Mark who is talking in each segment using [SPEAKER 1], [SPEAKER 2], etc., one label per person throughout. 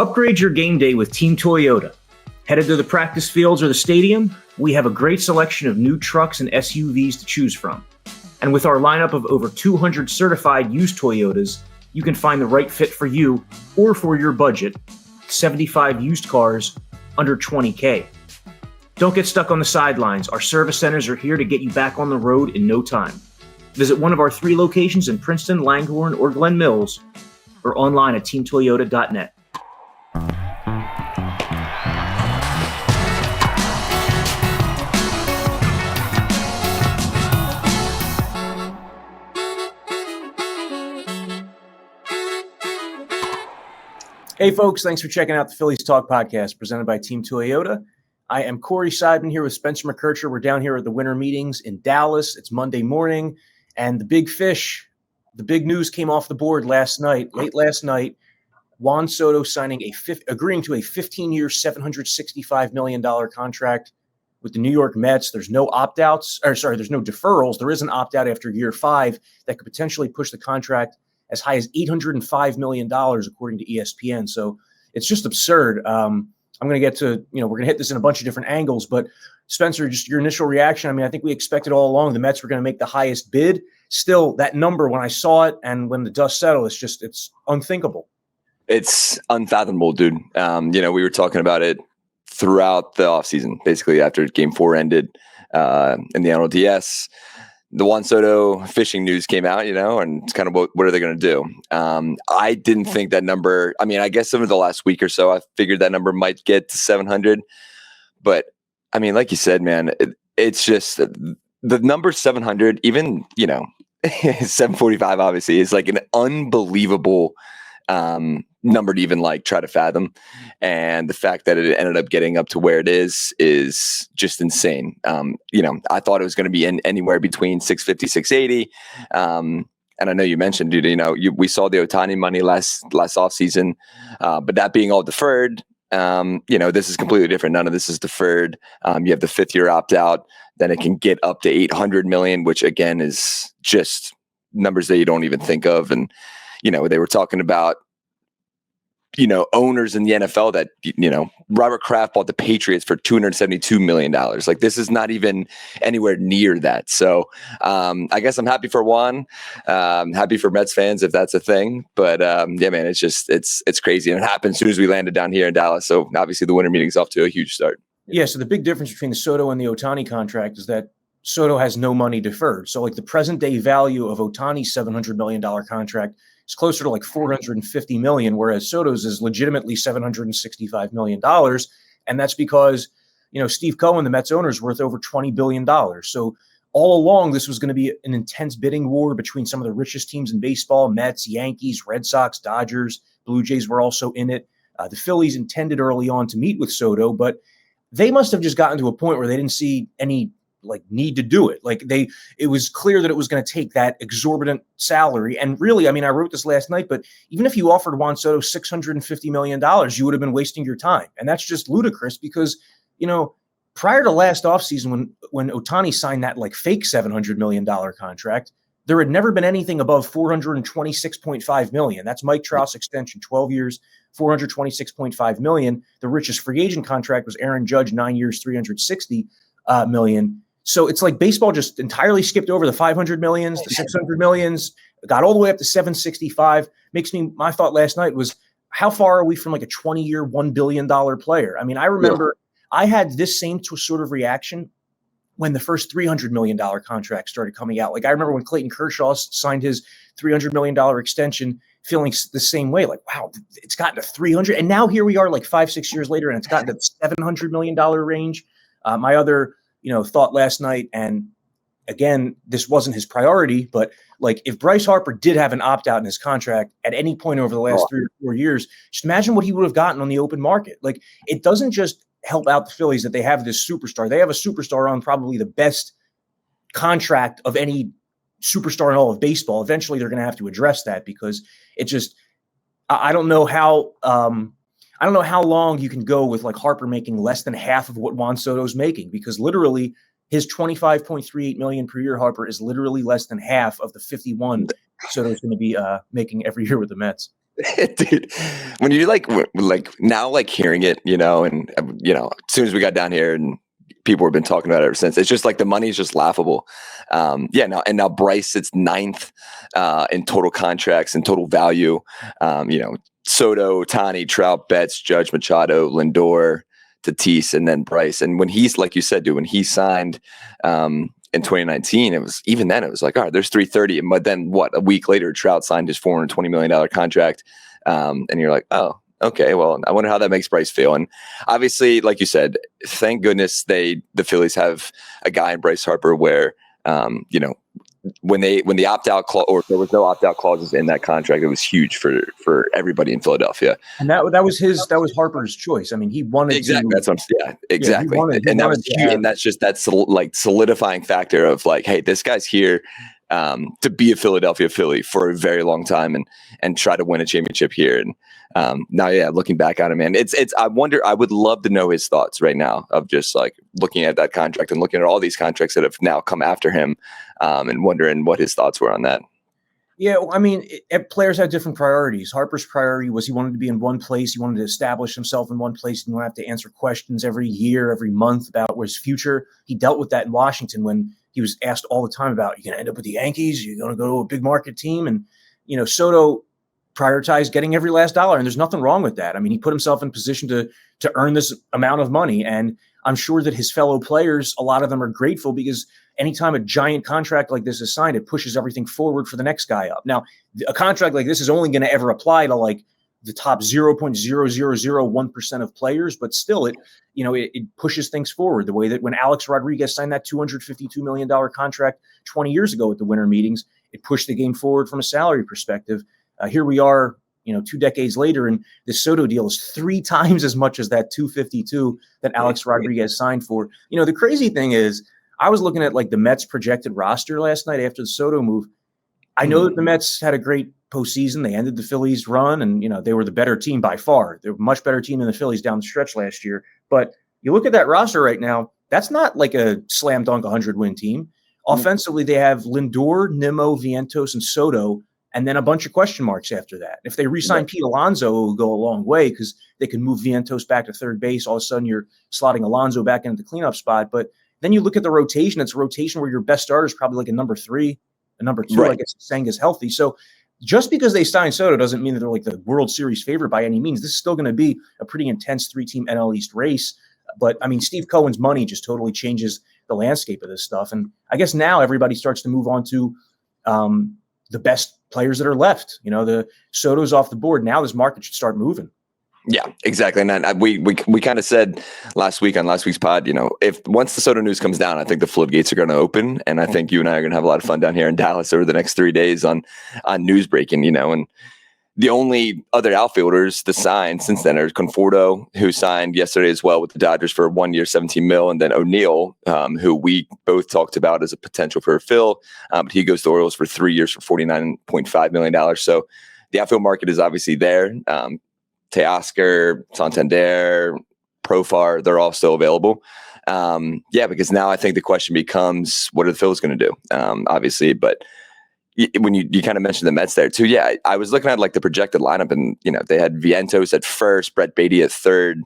[SPEAKER 1] Upgrade your game day with Team Toyota. Headed to the practice fields or the stadium? We have a great selection of new trucks and SUVs to choose from. And with our lineup of over 200 certified used Toyotas, you can find the right fit for you or for your budget. 75 used cars under $20K. Don't get stuck on the sidelines. Our service centers are here to get you back on the road in no time. Visit one of our 3 locations in Princeton, Langhorne, or Glen Mills, or online at teamtoyota.net. Hey folks, thanks for checking out the Phillies Talk podcast presented by Team Toyota. I am Corey Seidman here with Spencer McKercher. We're down here at the winter meetings in Dallas. It's Monday morning, and the big fish, the big news came off the board late last night. Juan Soto agreeing to a 15-year, $765 million contract with the New York Mets. There's no there's no deferrals. There is an opt-out after year 5 that could potentially push the contract as high as $805 million, according to ESPN. So it's just absurd. I'm going to get to, we're going to hit this in a bunch of different angles, but Spencer, just your initial reaction. I mean, I think we expected all along the Mets were going to make the highest bid. Still, that number, when I saw it and when the dust settled, it's unthinkable. It's
[SPEAKER 2] unfathomable, dude. We were talking about it throughout the offseason, basically after Game 4 ended in the NLDS. The Juan Soto fishing news came out, and it's kind of what are they going to do? I didn't think that number. I mean, I guess over the last week or so, I figured that number might get to 700. But I mean, like you said, man, it's just the number 700, even, 745, obviously, is like an unbelievable number to even try to fathom. And the fact that it ended up getting up to where it is just insane. I thought it was going to be anywhere between 650, 680. And I know you mentioned, dude, we saw the Ohtani money last offseason, but that being all deferred, this is completely different. None of this is deferred. You have the 5th-year opt-out, then it can get up to 800 million, which again is just numbers that you don't even think of. And, they were talking about, owners in the NFL that, Robert Kraft bought the Patriots for $272 million. Like, this is not even anywhere near that. So I guess I'm happy for Juan, happy for Mets fans if that's a thing. But yeah, man, it's crazy. And it happened as soon as we landed down here in Dallas. So obviously the winter meeting's off to a huge start.
[SPEAKER 1] Yeah. So the big difference between the Soto and the Ohtani contract is that Soto has no money deferred. So like the present day value of Ohtani's $700 million contract is closer to like $450 million, whereas Soto's is legitimately $765 million. And that's because, Steve Cohen, the Mets owner, is worth over $20 billion. So all along, this was going to be an intense bidding war between some of the richest teams in baseball: Mets, Yankees, Red Sox, Dodgers, Blue Jays were also in it. The Phillies intended early on to meet with Soto, but they must have just gotten to a point where they didn't see any need to do it. It was clear that it was going to take that exorbitant salary. And really, I mean, I wrote this last night, but even if you offered Juan Soto $650 million, you would have been wasting your time. And that's just ludicrous because, prior to last offseason, when Ohtani signed that fake $700 million contract, there had never been anything above $426.5 million. That's Mike Trout's extension, 12 years, $426.5 million. The richest free agent contract was Aaron Judge, 9 years, $360 million. So it's like baseball just entirely skipped over the 500 millions, the 600 millions, got all the way up to 765. My thought last night was, how far are we from a 20-year, $1 billion player? I mean, I remember I had this same sort of reaction when the first $300 million contract started coming out. I remember when Clayton Kershaw signed his $300 million extension, feeling the same way. Wow, it's gotten to 300. And now here we are 5-6 years later, and it's gotten to the $700 million range. My other thought last night, and again, this wasn't his priority, but if Bryce Harper did have an opt-out in his contract at any point over the last 3 or 4 years, just imagine what he would have gotten on the open market. It doesn't just help out the Phillies that they have this superstar. They have a superstar on probably the best contract of any superstar in all of baseball. Eventually, they're going to have to address that because it just – I don't know how long you can go with Harper making less than half of what Juan Soto's making, because literally his $25.38 million per year Harper is literally less than half of the 51 Soto's going to be making every year with the Mets.
[SPEAKER 2] Dude, when you like now, like hearing it, and as soon as we got down here and people have been talking about it ever since, it's just like the money is just laughable. Now Bryce sits ninth in total contracts and total value. Soto, Ohtani, Trout, Betts, Judge, Machado, Lindor, Tatis, and then Bryce. And when he's, like you said, dude, when he signed in 2019, it was like, all right, there's 330. But then a week later, Trout signed his $420 million contract. And you're like, oh, okay, well, I wonder how that makes Bryce feel. And obviously, like you said, thank goodness the Phillies have a guy in Bryce Harper where, when the opt-out clause, or there was no opt-out clauses in that contract, it was huge for everybody in Philadelphia.
[SPEAKER 1] And that was Harper's choice. I mean, he wanted
[SPEAKER 2] exactly.
[SPEAKER 1] to.
[SPEAKER 2] Exactly.
[SPEAKER 1] That was
[SPEAKER 2] huge, and that's like solidifying factor of like, hey, this guy's here to be a Philadelphia Philly for a very long time and try to win a championship here. And now, looking back at him, man, I would love to know his thoughts right now of just like looking at that contract and looking at all these contracts that have now come after him, and wondering what his thoughts were on that.
[SPEAKER 1] Yeah, well, I mean, players have different priorities. Harper's priority was he wanted to be in one place. He wanted to establish himself in one place. He didn't have to answer questions every year, every month about his future. He dealt with that in Washington when he was asked all the time about, you're going to end up with the Yankees, you're going to go to a big market team. And, Soto prioritized getting every last dollar, and there's nothing wrong with that. I mean, he put himself in position to earn this amount of money, and I'm sure that his fellow players, a lot of them are grateful, because anytime a giant contract like this is signed, it pushes everything forward for the next guy up. Now, a contract like this is only going to ever apply to like the top 0.0001% of players, but still it pushes things forward the way that when Alex Rodriguez signed that $252 million contract 20 years ago at the winter meetings, it pushed the game forward from a salary perspective. Here we are, 2 decades later, and the Soto deal is 3 times as much as that 252 that Alex Rodriguez signed for. The crazy thing is, I was looking at like the Mets projected roster last night after the Soto move. I know that the Mets had a great postseason. They ended the Phillies run, and they were the better team by far. They were a much better team than the Phillies down the stretch last year. But you look at that roster right now, that's not like a slam dunk 100-win team. Offensively, they have Lindor, Nimmo, Vientos, and Soto, and then a bunch of question marks after that. If they re-sign Pete Alonso, it will go a long way, because they can move Vientos back to third base. All of a sudden, you're slotting Alonso back into the cleanup spot. But then you look at the rotation. It's a rotation where your best starter is probably like a number 3, a number 2, I guess Senga's healthy. So just because they signed Soto doesn't mean that they're like the World Series favorite by any means. This is still going to be a pretty intense 3-team NL East race. But, I mean, Steve Cohen's money just totally changes the landscape of this stuff. And I guess now everybody starts to move on to the best players that are left. The Soto's off the board. Now this market should start moving.
[SPEAKER 2] Yeah, exactly. And we kind of said last week on last week's pod, if once the Soto news comes down, I think the floodgates are going to open, and I think you and I are going to have a lot of fun down here in Dallas over the next 3 days on news breaking. And the only other outfielders to sign since then are Conforto, who signed yesterday as well with the Dodgers for 1 year, $17 million, and then O'Neill, who we both talked about as a potential for a fill, but he goes to the Orioles for 3 years for $49.5 million. So the outfield market is obviously there. Teoscar, Santander, Profar, they're all still available. Because now I think the question becomes, what are the Phillies going to do? Obviously, but when you kind of mentioned the Mets there too, I was looking at like the projected lineup, and they had Vientos at first, Brett Beatty at third,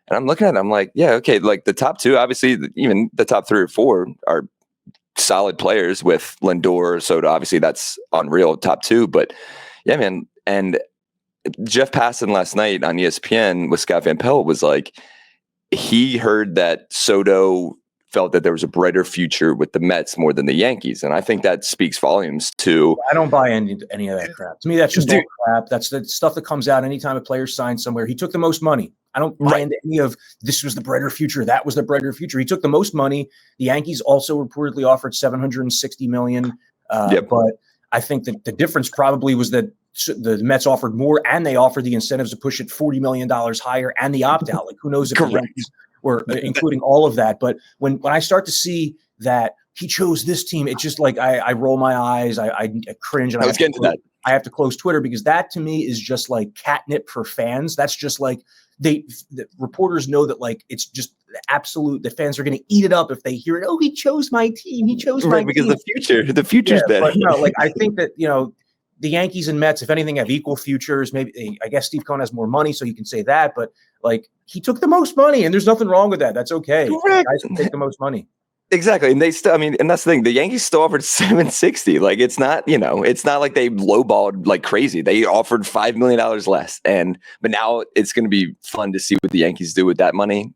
[SPEAKER 2] and I'm looking at it, I'm like, okay, like the top 2, obviously, even the top 3 or 4 are solid players with Lindor, Soto, obviously that's unreal, top 2, but man, and Jeff Passan last night on ESPN with Scott Van Pelt was like, he heard that Soto felt that there was a brighter future with the Mets more than the Yankees. And I think that speaks volumes to...
[SPEAKER 1] I don't buy any of that crap. To me, that's just all crap. That's the stuff that comes out anytime a player signs somewhere. He took the most money. I don't buy into any of this was the brighter future, that was the brighter future. He took the most money. The Yankees also reportedly offered $760 million. But I think that the difference probably was that the Mets offered more, and they offered the incentives to push it $40 million higher, and the opt-out. Like, who knows if the Yankees were including all of that. But when I start to see that he chose this team, it's just like I roll my eyes, I cringe. And I have to close Twitter, because that to me is just like catnip for fans. That's just like the reporters know that, like, it's just absolute. The fans are going to eat it up if they hear it. Oh, he chose my team. He chose my team.
[SPEAKER 2] Because the future's better.
[SPEAKER 1] But no, like, I think that, the Yankees and Mets, if anything, have equal futures. Maybe I guess Steve Cohen has more money, so you can say that. But like, he took the most money, and there's nothing wrong with that. That's okay.
[SPEAKER 2] Correct.
[SPEAKER 1] Guys can take the most money.
[SPEAKER 2] Exactly. And they still, I mean, and that's the thing. The Yankees still offered 760. Like, it's not, it's not like they lowballed like crazy. They offered $5 million less. But now it's going to be fun to see what the Yankees do with that money.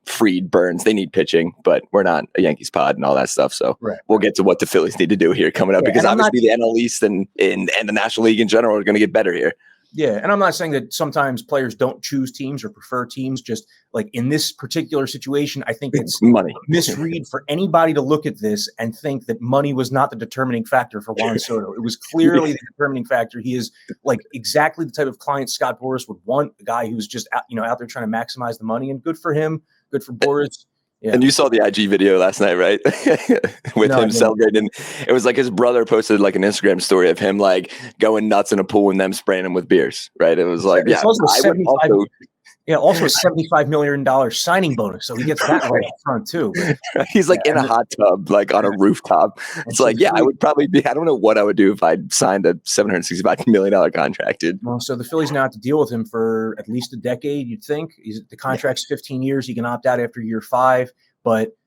[SPEAKER 2] Fried, Burns, they need pitching, but we're not a Yankees pod and all that stuff. So we'll get to what the Phillies need to do here coming up, because obviously the NL East and the National League in general are going to get better here.
[SPEAKER 1] Yeah, and I'm not saying that sometimes players don't choose teams or prefer teams. Just like in this particular situation, I think it's
[SPEAKER 2] money.
[SPEAKER 1] Misread for anybody to look at this and think that money was not the determining factor for Juan Soto. It was clearly the determining factor. He is like exactly the type of client Scott Boras would want, a guy who's just out there trying to maximize the money, and good for him, good for Boras. Yeah.
[SPEAKER 2] And you saw the IG video last night, right? With him celebrating. It was like his brother posted like an Instagram story of him like going nuts in a pool and them spraying him with beers, right? It was like,
[SPEAKER 1] also a $75 million signing bonus. So he gets that right up front too. But,
[SPEAKER 2] he's like in a hot tub, like on a rooftop. It's like, I would probably be, I don't know what I would do if I'd signed a $765 million contract, dude.
[SPEAKER 1] Well, so the Phillies now have to deal with him for at least a decade, you'd think. The contract's 15 years. He can opt out after year 5, but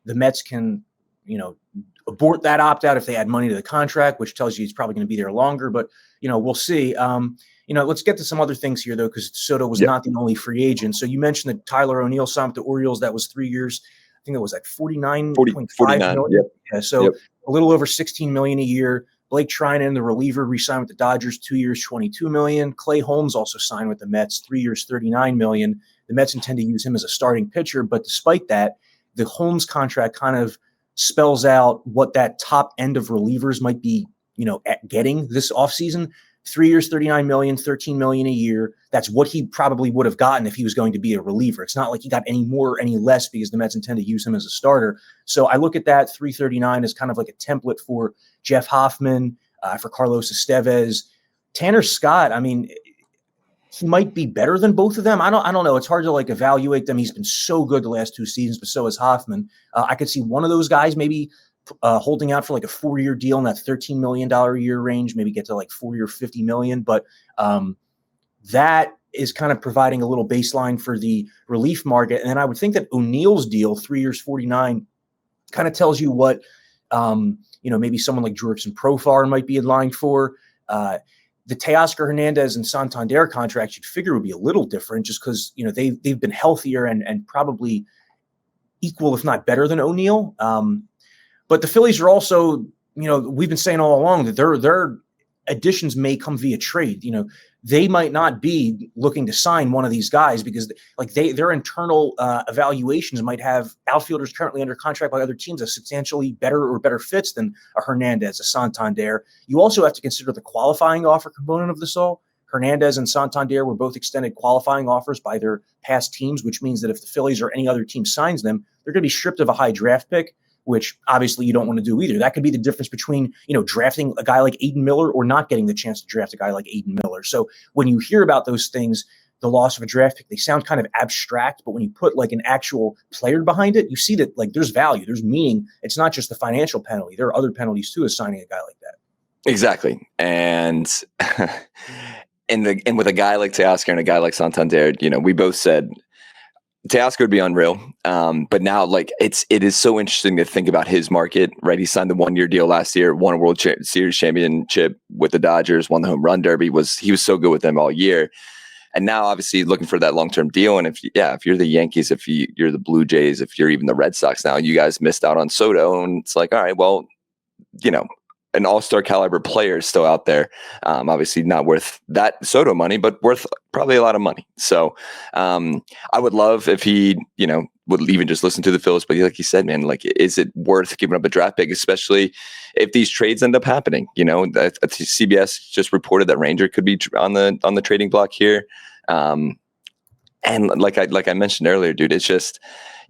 [SPEAKER 1] the Mets can, abort that opt out if they add money to the contract, which tells you he's probably going to be there longer, but we'll see. Let's get to some other things here, though, because Soto was not the only free agent. So you mentioned that Tyler O'Neill signed with the Orioles. That was 3 years. I think it was like $49.5 million.
[SPEAKER 2] Yep.
[SPEAKER 1] Yeah, so a little over $16 million a year. Blake Trinan, the reliever, re-signed with the Dodgers, 2 years, $22 million. Clay Holmes also signed with the Mets, 3 years, $39 million. The Mets intend to use him as a starting pitcher, but despite that, the Holmes contract kind of spells out what that top end of relievers might be, getting this offseason. 3 years, $39 million, $13 million a year. That's what he probably would have gotten if he was going to be a reliever. It's not like he got any more or any less because the Mets intend to use him as a starter. So I look at that 339 as kind of like a template for Jeff Hoffman, for Carlos Estevez. Tanner Scott, I mean, he might be better than both of them. I don't know. It's hard to like evaluate them. He's been so good the last 2 seasons, but so has Hoffman. I could see one of those guys maybe holding out for like a 4-year deal in that $13 million a year range, maybe get to like $40 or $50 million. But that is kind of providing a little baseline for the relief market. And then I would think that O'Neill's deal, 3 years, 49, kind of tells you what, maybe someone like Jurickson Profar might be in line for. The Teoscar Hernandez and Santander contracts you'd figure would be a little different just because, they've been healthier and probably equal, if not better than O'Neill. But the Phillies are also, we've been saying all along that their additions may come via trade. They might not be looking to sign one of these guys because their internal evaluations might have outfielders currently under contract by other teams as substantially better fits than a Hernandez, a Santander. You also have to consider the qualifying offer component of this all. Hernandez and Santander were both extended qualifying offers by their past teams, which means that if the Phillies or any other team signs them, they're going to be stripped of a high draft pick, which obviously you don't want to do either. That could be the difference between, drafting a guy like Aiden Miller or not getting the chance to draft a guy like Aiden Miller. So when you hear about those things, the loss of a draft pick, they sound kind of abstract, but when you put like an actual player behind it, you see that like there's value, there's meaning. It's not just the financial penalty. There are other penalties too as signing a guy like that.
[SPEAKER 2] Exactly. And and with a guy like Teoscar and a guy like Santander, we both said Teoscar would be unreal. But now it is so interesting to think about his market, right? He signed the 1-year deal last year, won a World Series championship with the Dodgers, won the home run derby, he was so good with them all year. And now obviously looking for that long-term deal. And if you're the Yankees, if you're the Blue Jays, if you're even the Red Sox now, you guys missed out on Soto. And it's like, all right, well, an all-star caliber player is still out there. Obviously not worth that Soto money, but worth probably a lot of money. So I would love if he, would even just listen to the Phillies. But like you said, man, is it worth giving up a draft pick, especially if these trades end up happening? CBS just reported that Ranger could be on the trading block here. And like I mentioned earlier, dude, it's just,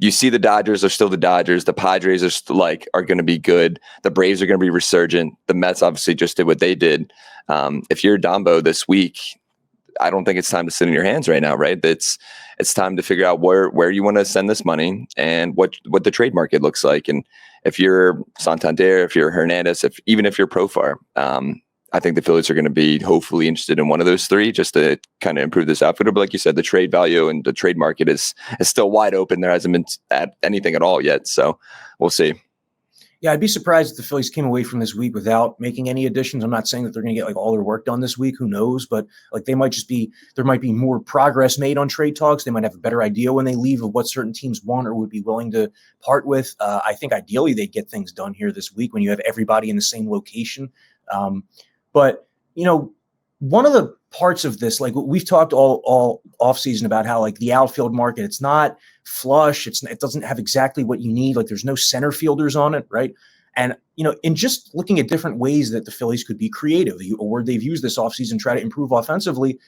[SPEAKER 2] you see the Dodgers are still the Dodgers. The Padres are going to be good. The Braves are going to be resurgent. The Mets obviously just did what they did. If you're Dombo this week, I don't think it's time to sit in your hands right now, right? It's time to figure out where you want to send this money and what the trade market looks like. And if you're Santander, if you're Hernandez, even if you're Profar, I think the Phillies are going to be hopefully interested in one of those three just to kind of improve this outfielder. But like you said, the trade value and the trade market is still wide open. There hasn't been anything at all yet. So we'll see.
[SPEAKER 1] Yeah, I'd be surprised if the Phillies came away from this week without making any additions. I'm not saying that they're going to get like all their work done this week. Who knows? But like there might be more progress made on trade talks. They might have a better idea when they leave of what certain teams want or would be willing to part with. I think ideally they get things done here this week when you have everybody in the same location. But one of the parts of this, like we've talked all offseason about how like the outfield market, it's not flush. It doesn't have exactly what you need. Like there's no center fielders on it. Right. And, in just looking at different ways that the Phillies could be creative, a word they've used this offseason, try to improve offensively.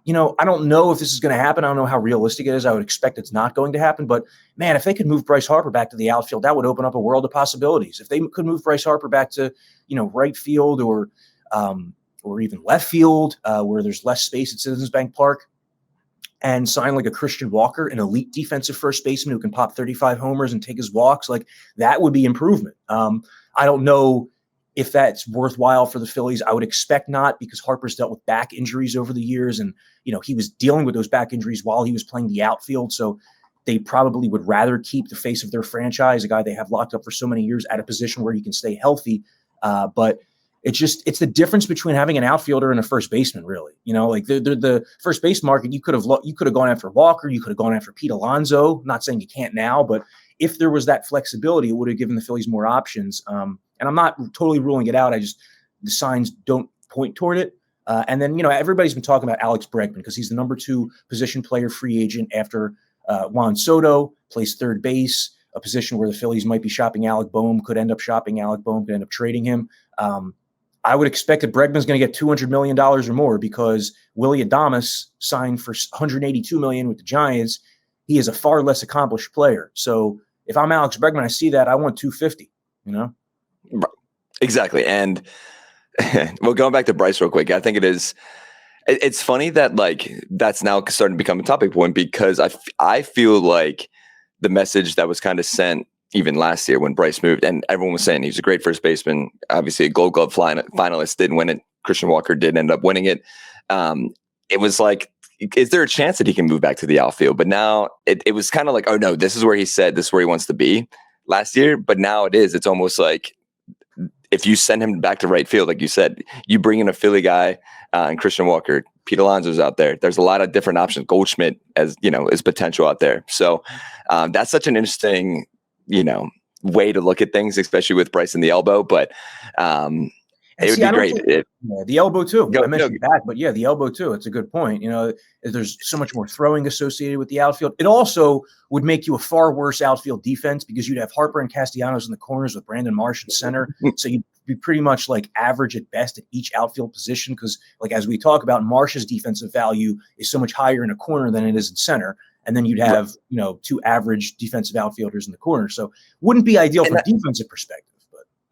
[SPEAKER 1] I don't know if this is going to happen. I don't know how realistic it is. I would expect it's not going to happen. But man, if they could move Bryce Harper back to the outfield, that would open up a world of possibilities. If they could move Bryce Harper back to, right field or even left field, where there's less space at Citizens Bank Park, and sign like a Christian Walker, an elite defensive first baseman who can pop 35 homers and take his walks, like that would be improvement. I don't know if that's worthwhile for the Phillies. I would expect not, because Harper's dealt with back injuries over the years, and he was dealing with those back injuries while he was playing the outfield. So they probably would rather keep the face of their franchise, a guy they have locked up for so many years, at a position where he can stay healthy. But it's the difference between having an outfielder and a first baseman, really. Like the first base market, you could have gone after Walker, you could have gone after Pete Alonso. Not saying you can't now, but if there was that flexibility, it would have given the Phillies more options. And I'm not totally ruling it out. The signs don't point toward it. And then, everybody's been talking about Alex Bregman because he's the number 2 position player free agent after Juan Soto, plays third base, a position where the Phillies might be shopping Alec Bohm, could end up trading him. I would expect that Bregman's going to get $200 million or more because Willy Adames signed for $182 million with the Giants. He is a far less accomplished player. So if I'm Alex Bregman, I see that, I want $250.
[SPEAKER 2] Exactly. And well, going back to Bryce real quick, I think it's funny that like that's now starting to become a topic point, because I feel like the message that was kind of sent even last year when Bryce moved, and everyone was saying he was a great first baseman, obviously a Gold Glove finalist, didn't win it. Christian Walker did end up winning it. It was like, is there a chance that he can move back to the outfield? But now it was kind of like, oh no, this is where he wants to be last year. But now it's almost like if you send him back to right field, like you said, you bring in a Philly guy and Christian Walker, Pete Alonso's out there. There's a lot of different options. Goldschmidt is potential out there. So that's such an interesting way to look at things, especially with Bryce in the elbow. But it would be great.
[SPEAKER 1] The elbow too. I mentioned that, but yeah, the elbow too. It's a good point. There's so much more throwing associated with the outfield. It also would make you a far worse outfield defense because you'd have Harper and Castellanos in the corners with Brandon Marsh in center. So you'd be pretty much like average at best at each outfield position. Because like, as we talk about, Marsh's defensive value is so much higher in a corner than it is in center. And then you'd have, 2 average defensive outfielders in the corner. So wouldn't be ideal from a defensive perspective.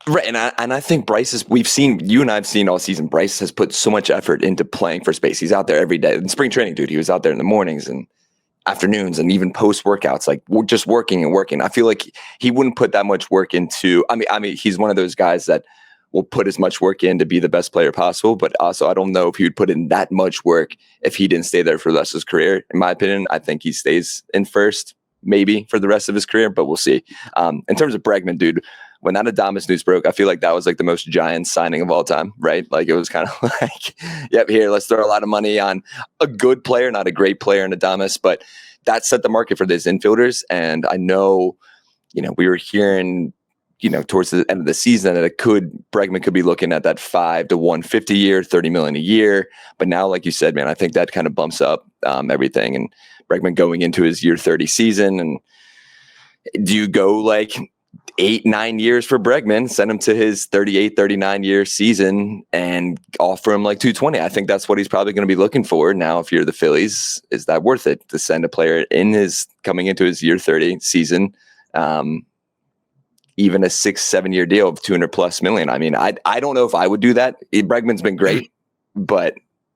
[SPEAKER 2] Right. And I think you and I've seen all season, Bryce has put so much effort into playing first base. He's out there every day. In spring training, dude, he was out there in the mornings and afternoons and even post workouts, like we're just working and working. I feel like he wouldn't put that much work into, I mean, he's one of those guys that will put as much work in to be the best player possible. But also, I don't know if he would put in that much work if he didn't stay there for the rest of his career. In my opinion, I think he stays in first, maybe for the rest of his career, but we'll see. In terms of Bregman, dude, when that Adames news broke, I feel like that was like the most Giants signing of all time, right? Like it was kind of like, yep, here, let's throw a lot of money on a good player, not a great player in Adames, but that set the market for these infielders. And I know, we were hearing, towards the end of the season that Bregman could be looking at that $5 to $150 a year, $30 million a year. But now, like you said, man, I think that kind of bumps up everything. And Bregman going into his year 30 season, and do you go like 8-9 years for Bregman, send him to his 39 year season and offer him like 220? I think that's what he's probably going to be looking for. Now, if you're the Phillies, is that worth it to send a player coming into his year 30 season? Even a 6-7 year deal of $200+ million. I mean, I don't know if I would do that. Bregman's been great, but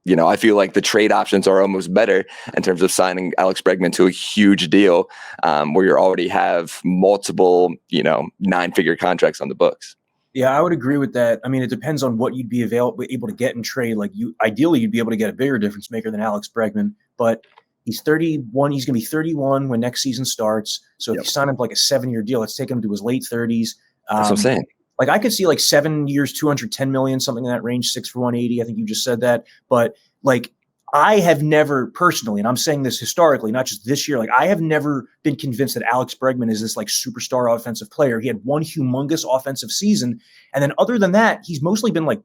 [SPEAKER 2] I feel like the trade options are almost better in terms of signing Alex Bregman to a huge deal where you already have multiple, 9-figure contracts on the books.
[SPEAKER 1] Yeah, I would agree with that. I mean, it depends on what you'd be able to get in trade. Like ideally, you'd be able to get a bigger difference maker than Alex Bregman, but he's 31. He's going to be 31 when next season starts. So if you sign him like a 7-year deal, let's take him to his late 30s.
[SPEAKER 2] That's what I'm saying.
[SPEAKER 1] Like I could see like 7 years, 210 million, something in that range, 6 for 180. I think you just said that, but like I have never personally, and I'm saying this historically, not just this year, like I have never been convinced that Alex Bregman is this like superstar offensive player. He had one humongous offensive season. And then other than that, he's mostly been like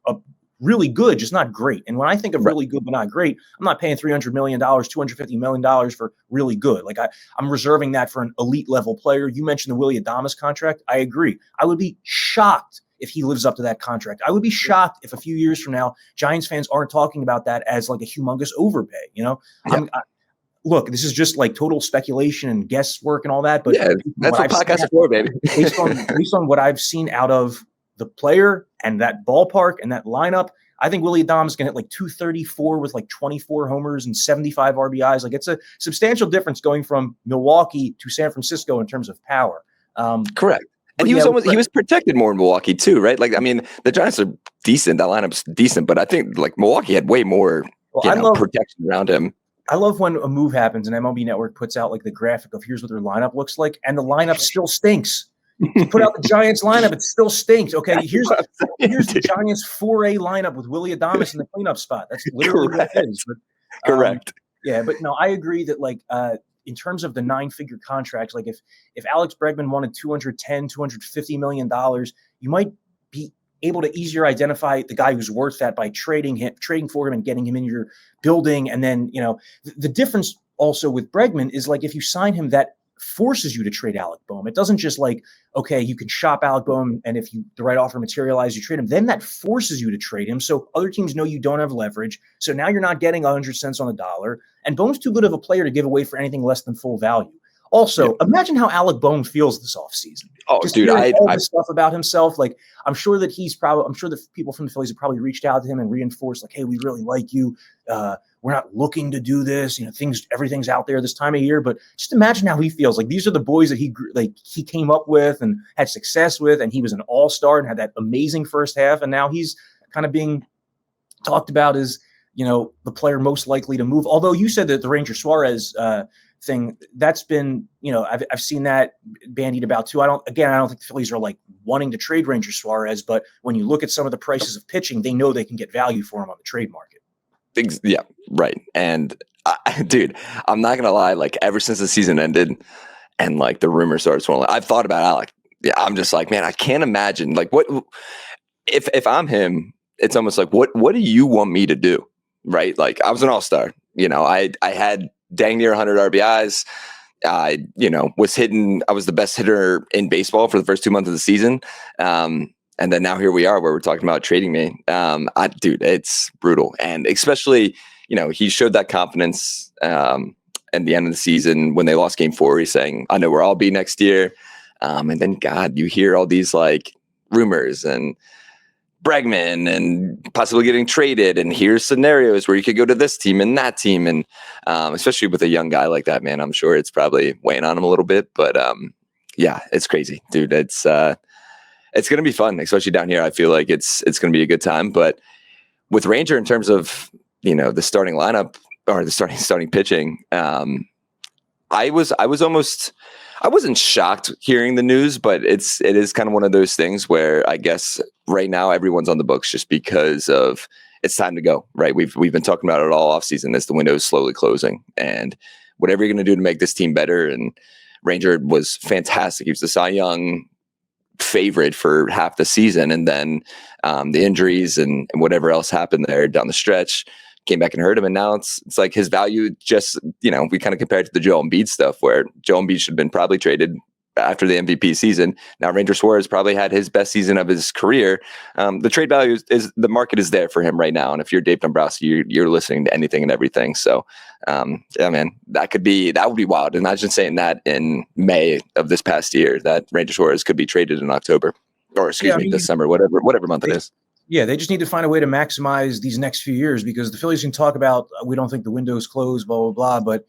[SPEAKER 1] a really good, just not great. And when I think of really good, but not great, I'm not paying $300 million, $250 million for really good. Like I'm reserving that for an elite level player. You mentioned the Willie Adames contract. I agree. I would be shocked if he lives up to that contract. I would be shocked if a few years from now, Giants fans aren't talking about that as like a humongous overpay. You know, look, this is just like total speculation and guesswork and all that. But
[SPEAKER 2] yeah, that's what podcasts are for, baby.
[SPEAKER 1] based on what I've seen out of the player and that ballpark and that lineup, I think Willie Adames can hit like 234 with like 24 homers and 75 RBIs. Like it's a substantial difference going from Milwaukee to San Francisco in terms of power.
[SPEAKER 2] Correct. And he was protected more in Milwaukee too, right? Like, I mean, the Giants are decent. That lineup's decent, but I think like Milwaukee had way more protection around him.
[SPEAKER 1] I love when a move happens and MLB Network puts out like the graphic of here's what their lineup looks like, and the lineup still stinks. You put out the Giants lineup, it still stinks. Okay, here's the Giants 4A lineup with Willie Adames in the cleanup spot. That's literally what it is. But,
[SPEAKER 2] Correct.
[SPEAKER 1] Yeah, but no, I agree that like in terms of the 9-figure contracts, like if Alex Bregman wanted $250 million, you might be able to easier identify the guy who's worth that by trading for him and getting him in your building. And then, you know, the difference also with Bregman is like if you sign him, that forces you to trade Alec Bohm. It doesn't just like, okay, you can shop Alec Bohm, and if the right offer materializes, you trade him. Then that forces you to trade him. So other teams know you don't have leverage. So now you're not getting 100 cents on the dollar. And Bohm's too good of a player to give away for anything less than full value. Also, imagine how Alec Bohm feels this offseason.
[SPEAKER 2] Oh,
[SPEAKER 1] just
[SPEAKER 2] dude,
[SPEAKER 1] all this stuff about himself. Like, I'm sure that people from the Phillies have probably reached out to him and reinforced, like, hey, we really like you. We're not looking to do this. You know, everything's out there this time of year. But just imagine how he feels. Like, these are the boys that he came up with and had success with, and he was an all-star and had that amazing first half. And now he's kind of being talked about as, you know, the player most likely to move. Although you said that the Ranger Suarez thing, that's been, you know, I've seen that bandied about too. I don't think the Phillies are like wanting to trade Ranger Suarez, but when you look at some of the prices of pitching, they know they can get value for him on the trade market.
[SPEAKER 2] Yeah, right. And dude, I'm not gonna lie. Like ever since the season ended, and like the rumor started swirling, I've thought about Alec. Yeah, I'm just like, man, I can't imagine. Like, what if I'm him? It's almost like, what do you want me to do? Right? Like, I was an all-star. You know, I had dang near 100 RBIs. I was the best hitter in baseball for the first 2 months of the season. And then now here we are where we're talking about trading me. Dude, it's brutal. And especially, you know, he showed that confidence at the end of the season when they lost game 4. He's saying, I know where I'll be next year. And then, God, you hear all these like rumors and Bregman and possibly getting traded. And here's scenarios where you could go to this team and that team. And especially with a young guy like that, man, I'm sure it's probably weighing on him a little bit. But yeah, it's crazy, dude. It's going to be fun, especially down here. I feel like it's going to be a good time. But with Ranger, in terms of, you know, the starting lineup or the starting pitching, I wasn't shocked hearing the news, but it is kind of one of those things where I guess right now everyone's on the books just because of it's time to go, right? We've been talking about it all offseason as the window is slowly closing, and whatever you're going to do to make this team better. And Ranger was fantastic. He was the Cy Young favorite for half the season, and then the injuries and whatever else happened there down the stretch came back and hurt him. And now it's like his value just, you know, we kind of compared to the Joel Embiid stuff where Joel Embiid should have been probably traded after the MVP season. Now Ranger Suarez probably had his best season of his career. The trade value is the market is there for him right now. And if you're Dave Dombrowski, you're listening to anything and everything. So yeah, man, that would be wild. Imagine saying that in May of this past year, that Ranger Suarez could be traded in October or December, whatever month it is.
[SPEAKER 1] Yeah, they just need to find a way to maximize these next few years because the Phillies can talk about, we don't think the window's closed, blah, blah, blah. But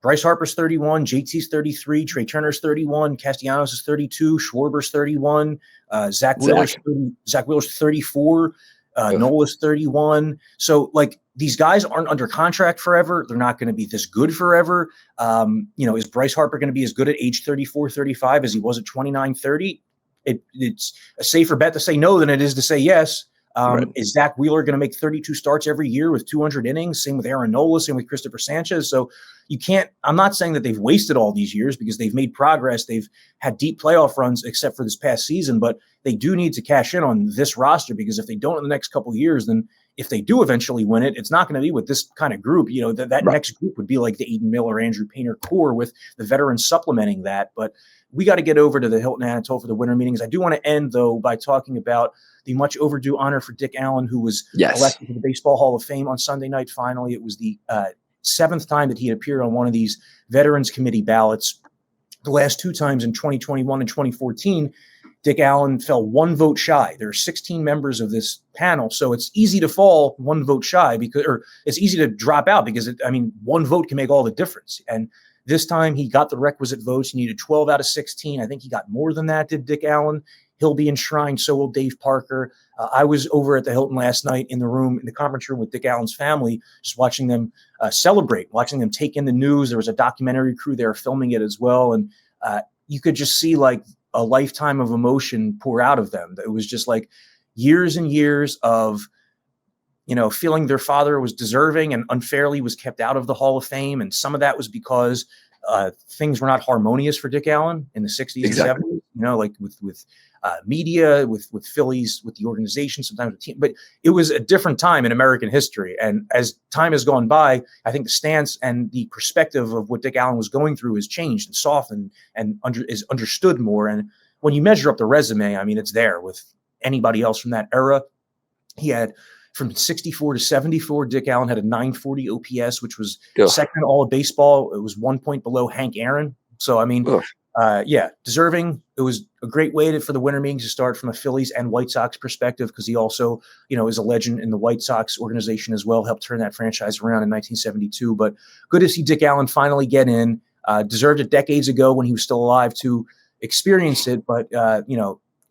[SPEAKER 1] Bryce Harper's 31, JT's 33, Trey Turner's 31, Castellanos is 32, Schwarber's 31, Zach Wheeler's 34, Nola's 31. So like these guys aren't under contract forever. They're not going to be this good forever. Is Bryce Harper going to be as good at age 34, 35 as he was at 29, 30? It's a safer bet to say no than it is to say yes. Right. Is Zach Wheeler going to make 32 starts every year with 200 innings? Same with Aaron Nola, same with Christopher Sanchez. So I'm not saying that they've wasted all these years because they've made progress. They've had deep playoff runs except for this past season, but they do need to cash in on this roster because if they don't in the next couple of years, then if they do eventually win it, it's not going to be with this kind of group. That right. Next group would be like the Aiden Miller, Andrew Painter core with the veterans supplementing that. But we got to get over to the Hilton Anatole for the winter meetings. I do want to end, though, by talking about the much overdue honor for Dick Allen, who was elected to the Baseball Hall of Fame on Sunday night. Finally, it was the 7th time that he had appeared on one of these Veterans Committee ballots. The last 2 times in 2021 and 2014, Dick Allen fell 1 vote shy. There are 16 members of this panel, so it's easy to fall 1 vote shy or it's easy to drop out because 1 vote can make all the difference. And this time he got the requisite votes. He needed 12 out of 16. I think he got more than that, did Dick Allen. He'll be enshrined. So will Dave Parker. I was over at the Hilton last night in the conference room with Dick Allen's family, just watching them celebrate, watching them take in the news. There was a documentary crew there filming it as well. And you could just see like a lifetime of emotion pour out of them. It was just like years and years of, feeling their father was deserving and unfairly was kept out of the Hall of Fame. And some of that was because things were not harmonious for Dick Allen in the 60s and 70s, like with media, with Phillies, with the organization, sometimes with team. But it was a different time in American history. And as time has gone by, I think the stance and the perspective of what Dick Allen was going through has changed and softened and is understood more. And when you measure up the resume, it's there with anybody else from that era. He had from 64 to 74, Dick Allen had a 940 OPS, which was second all of baseball. It was 1 point below Hank Aaron. So, deserving. It was a great way for the winter meetings to start from a Phillies and White Sox perspective because he also, is a legend in the White Sox organization as well, helped turn that franchise around in 1972. But good to see Dick Allen finally get in. Deserved it decades ago when he was still alive to experience it. But,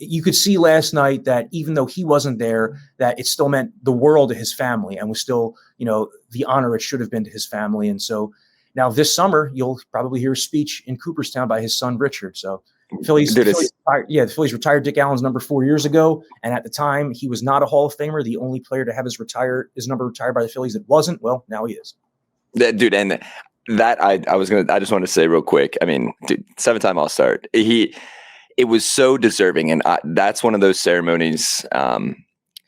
[SPEAKER 1] you could see last night that even though he wasn't there, that it still meant the world to his family and was still, the honor it should have been to his family. And so now this summer, you'll probably hear a speech in Cooperstown by his son, Richard. So the Phillies retired Dick Allen's number 4 years ago. And at the time, he was not a Hall of Famer. The only player to have his number retired by the Phillies that wasn't. Well, now he is.
[SPEAKER 2] Dude, and that I just want to say real quick. 7-time All-Star. It was so deserving, and that's one of those ceremonies.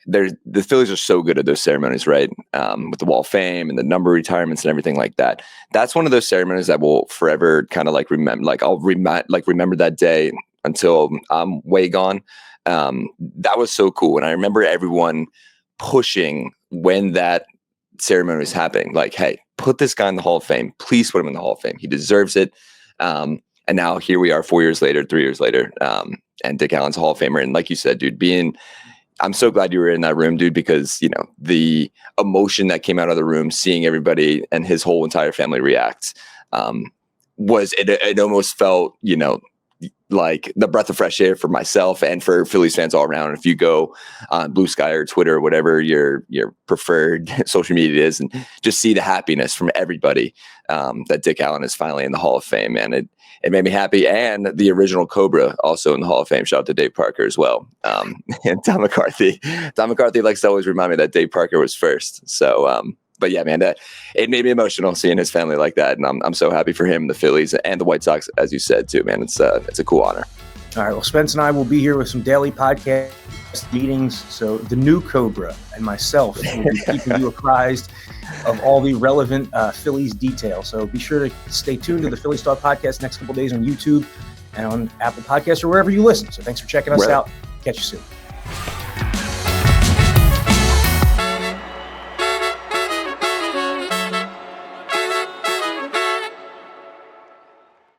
[SPEAKER 2] The Phillies are so good at those ceremonies, right? With the Wall of Fame and the number retirements and everything like that. That's one of those ceremonies that will forever kind of remember. I'll remember that day until I'm way gone. That was so cool, and I remember everyone pushing when that ceremony was happening. Like, hey, put this guy in the Hall of Fame. Please put him in the Hall of Fame. He deserves it. And now here we are 3 years later, and Dick Allen's a Hall of Famer. And like you said, dude, I'm so glad you were in that room, dude, because, the emotion that came out of the room, seeing everybody and his whole entire family react, it almost felt, like the breath of fresh air for myself and for Phillies fans all around. If you go on Blue Sky or Twitter or whatever your preferred social media is, and just see the happiness from everybody that Dick Allen is finally in the Hall of Fame, and it made me happy. And the original Cobra also in the Hall of Fame. Shout out to Dave Parker as well. And Tom McCarthy. Tom McCarthy likes to always remind me that Dave Parker was first. So, but yeah, man, it made me emotional seeing his family like that. And I'm so happy for him, the Phillies and the White Sox, as you said too, man. It's a cool honor.
[SPEAKER 1] All right. Well, Spence and I will be here with some daily podcast meetings. So the new Cobra and myself will be keeping you apprised of all the relevant Phillies details. So be sure to stay tuned to the Phillies Talk podcast next couple of days on YouTube and on Apple Podcasts or wherever you listen. So thanks for checking us out. Catch you soon.